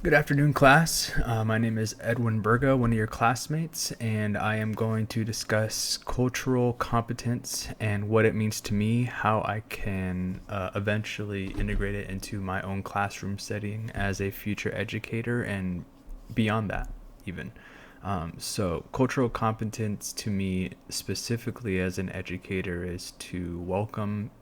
Good afternoon, class. My name is Edwin Burga, one of your classmates, and I am going to discuss cultural competence and what it means to me, how I can eventually integrate it into my own classroom setting as a future educator and beyond that, even. So, cultural competence to me, specifically as an educator, is to welcome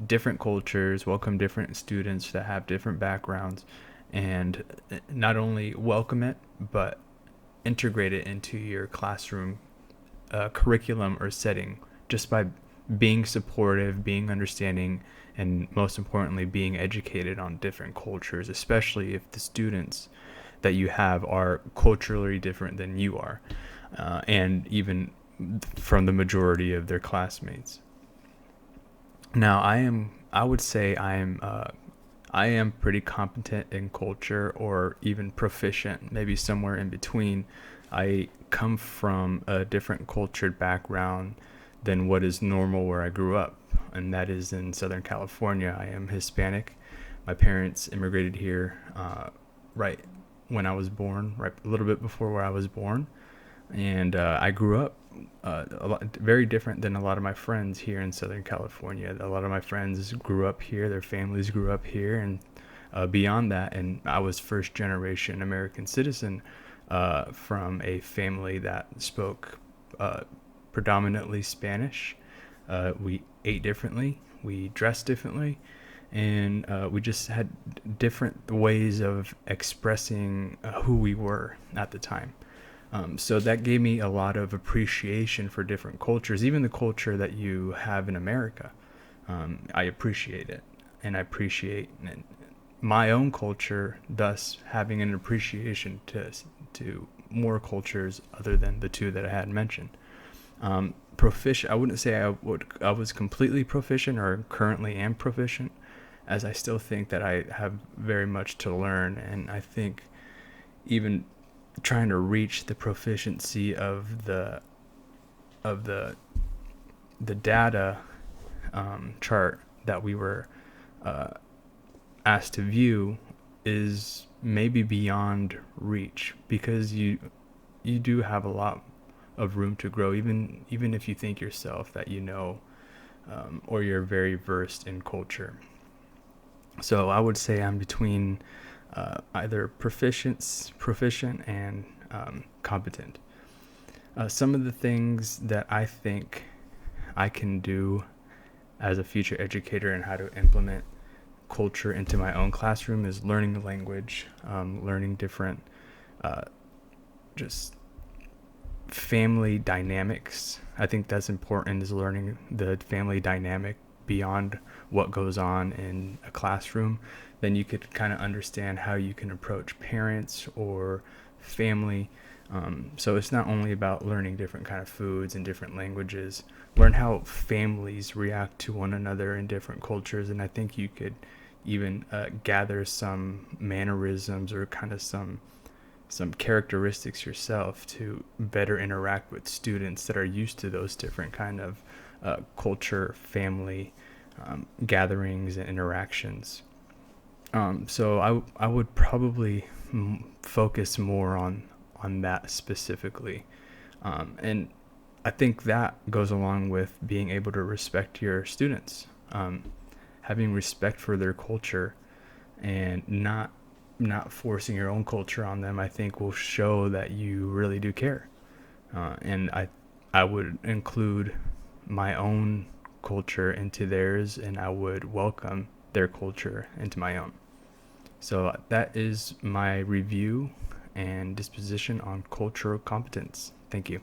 different cultures, welcome different students that have different backgrounds, and not only welcome it, but integrate it into your classroom curriculum or setting just by being supportive, being understanding, and most importantly, being educated on different cultures, especially if the students that you have are culturally different than you are, and even from the majority of their classmates. Now, I would say I am pretty competent in culture or even proficient, maybe somewhere in between. I come from a different cultured background than what is normal where I grew up, and that is in Southern California. I am Hispanic. My parents immigrated here right when I was born, right a little bit before where I was born, and I grew up very different than a lot of my friends here in Southern California. A lot of my friends grew up here, their families grew up here, and beyond that, and I was first generation American citizen from a family that spoke uh, predominantly Spanish. We ate differently, we dressed differently, and we just had different ways of expressing who we were at the time. So that gave me a lot of appreciation for different cultures, even the culture that you have in America. I appreciate it, and I appreciate my own culture, thus having an appreciation to more cultures other than the two that I had mentioned. Proficient, I wouldn't say I was completely proficient or currently am proficient, as I still think that I have very much to learn, and I think even trying to reach the proficiency of the the data chart that we were uh, asked to view is maybe beyond reach, because you do have a lot of room to grow, even if you think yourself that you know, or you're very versed in culture. So I would say I'm between either proficient and competent. Some of the things that I think I can do as a future educator and how to implement culture into my own classroom is learning the language, learning different, uh, just family dynamics. I think that's important, is learning the family dynamic beyond what goes on in a classroom. Then you could kind of understand how you can approach parents or family. So it's not only about learning different kind of foods and different languages. Learn how families react to one another in different cultures, and I think you could even gather some mannerisms or kind of some characteristics yourself to better interact with students that are used to those different kind of culture, family gatherings and interactions. So I would probably focus more on that specifically, and I think that goes along with being able to respect your students, having respect for their culture, and not forcing your own culture on them. I think will show that you really do care, and I would include my own culture into theirs, and I would welcome their culture into my own. So that is my review and disposition on cultural competence. Thank you.